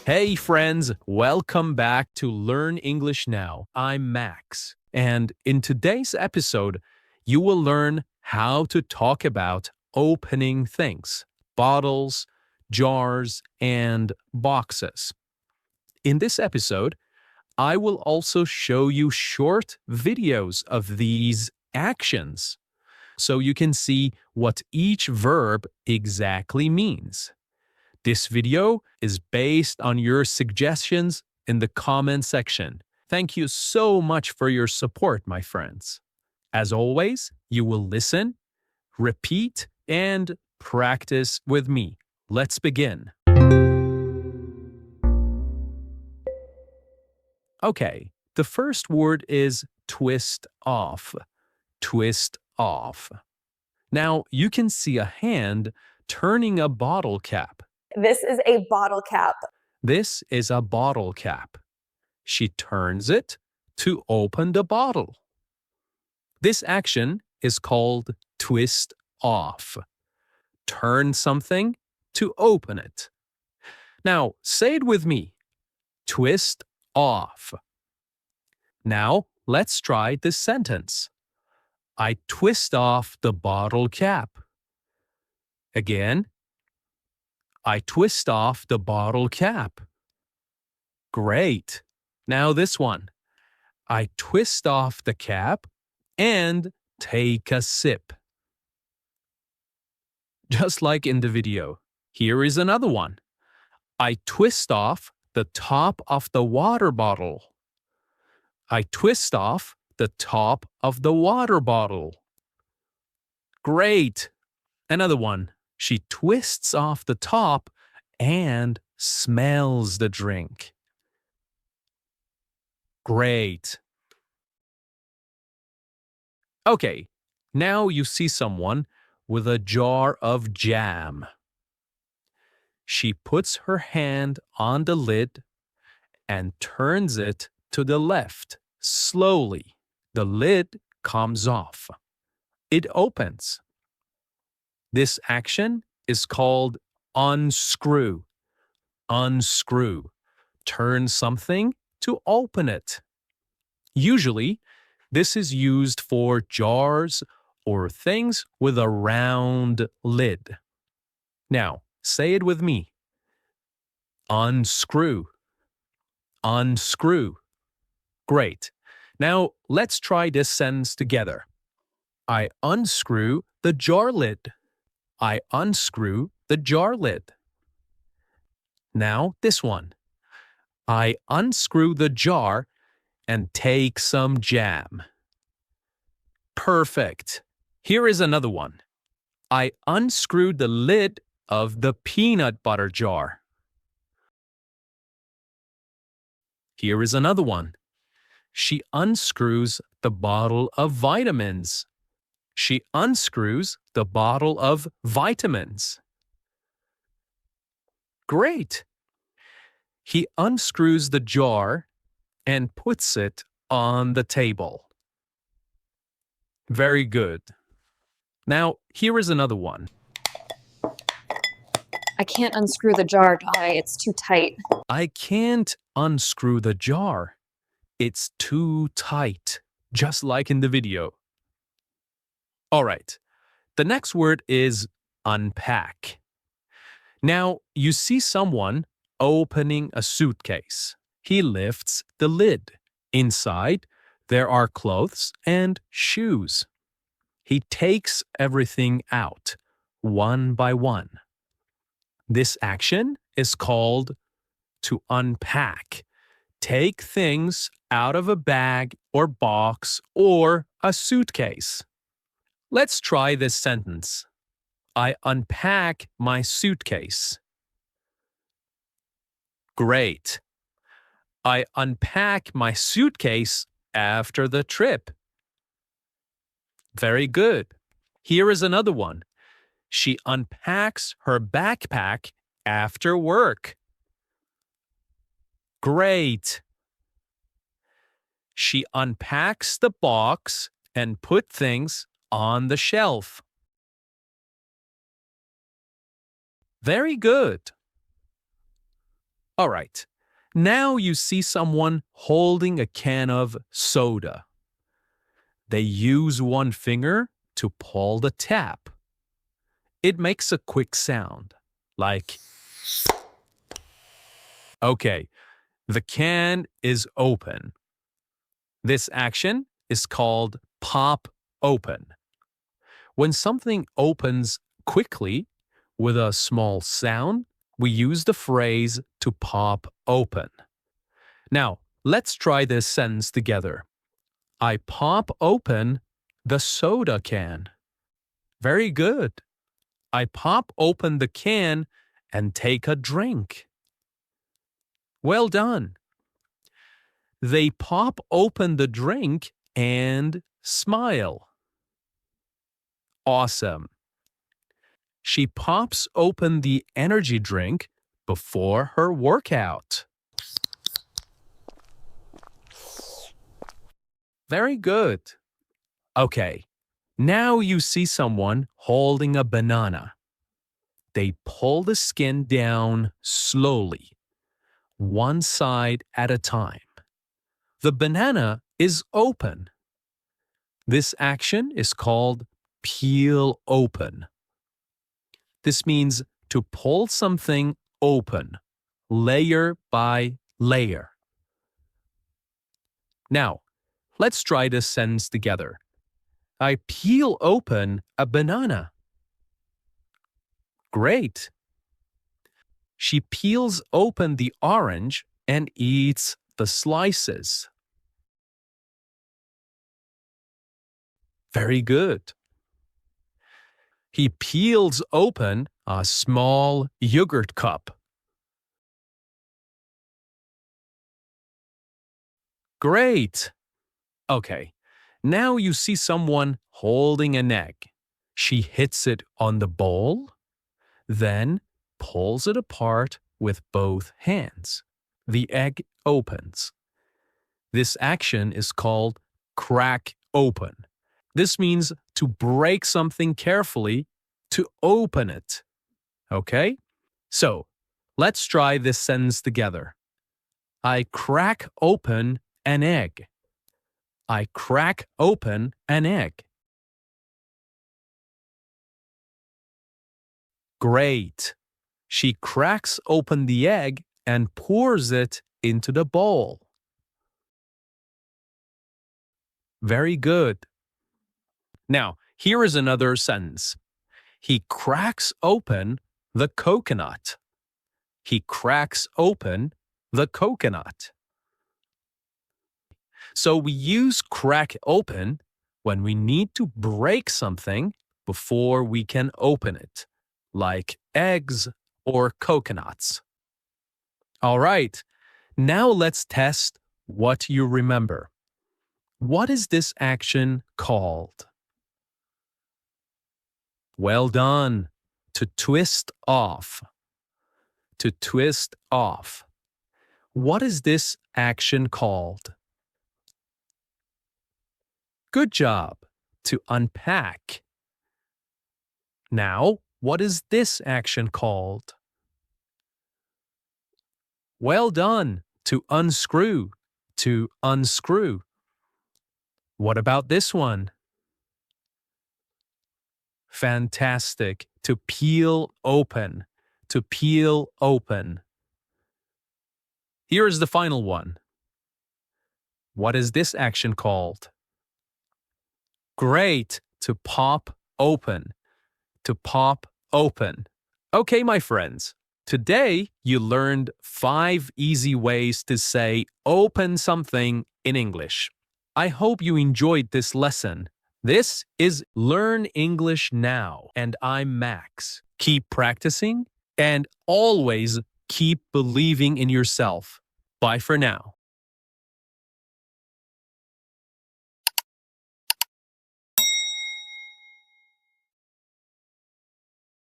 Hey friends, welcome back to Learn English Now. I'm Max, and in today's episode, you will learn how to talk about opening things, bottles, jars, and boxes. In this episode, I will also show you short videos of these actions so you can see what each verb exactly means. This video is based on your suggestions in the comment section. Thank you so much for your support, my friends. As always, you will listen, repeat, and practice with me. Let's begin. Okay, the first word is twist off. Twist off. Now, you can see a hand turning a bottle cap. This is a bottle cap. This is a bottle cap. She turns it to open the bottle. This action is called twist off. Turn something to open it. Now, say it with me. Twist off. Now, let's try this sentence. I twist off the bottle cap. Again. I twist off the bottle cap. Great. Now this one. I twist off the cap and take a sip. Just like in the video. Here is another one. I twist off the top of the water bottle. I twist off the top of the water bottle. Great. Another one. She twists off the top and smells the drink. Great. Okay, now you see someone with a jar of jam. She puts her hand on the lid and turns it to the left slowly. The lid comes off. It opens. This action is called unscrew. Unscrew. Turn something to open it. Usually, this is used for jars or things with a round lid. Now, say it with me. Unscrew. Unscrew. Great. Now, let's try this sentence together. I unscrew the jar lid. I unscrew the jar lid. Now, this one. I unscrew the jar and take some jam. Perfect. Here is another one. I unscrewed the lid of the peanut butter jar. Here is another one. She unscrews the bottle of vitamins. She unscrews the bottle of vitamins. Great. He unscrews the jar and puts it on the table. Very good. Now, here is another one. I can't unscrew the jar, Di. It's too tight. I can't unscrew the jar. It's too tight, just like in the video. All right, the next word is unpack. Now, you see someone opening a suitcase. He lifts the lid. Inside, there are clothes and shoes. He takes everything out, one by one. This action is called to unpack. Take things out of a bag or box or a suitcase. Let's try this sentence. I unpack my suitcase. Great. I unpack my suitcase after the trip. Very good. Here is another one. She unpacks her backpack after work. Great. She unpacks the box and put things on the shelf. Very good. All right. Now you see someone holding a can of soda. They use one finger to pull the tap. It makes a quick sound, like, okay, the can is open. This action is called pop open. When something opens quickly with a small sound, we use the phrase to pop open. Now, let's try this sentence together. I pop open the soda can. Very good. I pop open the can and take a drink. Well done. They pop open the drink and smile. Awesome. She pops open the energy drink before her workout. Very good. Okay, now you see someone holding a banana. They pull the skin down slowly, one side at a time. The banana is open. This action is called peel open. This means to pull something open, layer by layer. Now, let's try this sentence together. I peel open a banana. Great. She peels open the orange and eats the slices. Very good. He peels open a small yogurt cup. Great. Okay, now you see someone holding an egg. She hits it on the bowl, then pulls it apart with both hands. The egg opens. This action is called crack open. This means to break something carefully to open it. Okay? So, let's try this sentence together. I crack open an egg. I crack open an egg. Great. She cracks open the egg and pours it into the bowl. Very good. Now, here is another sentence. He cracks open the coconut. He cracks open the coconut. So we use crack open when we need to break something before we can open it, like eggs or coconuts. All right, now let's test what you remember. What is this action called? Well done. To twist off. To twist off. What is this action called? Good job. To unpack. Now, what is this action called? Well done. To unscrew. To unscrew. What about this one? Fantastic. To peel open. To peel open. Here is the final one. What is this action called? Great. To pop open. To pop open. Okay, my friends. Today, you learned 5 easy ways to say open something in English. I hope you enjoyed this lesson. This is Learn English Now, and I'm Max. Keep practicing and always keep believing in yourself. Bye for now.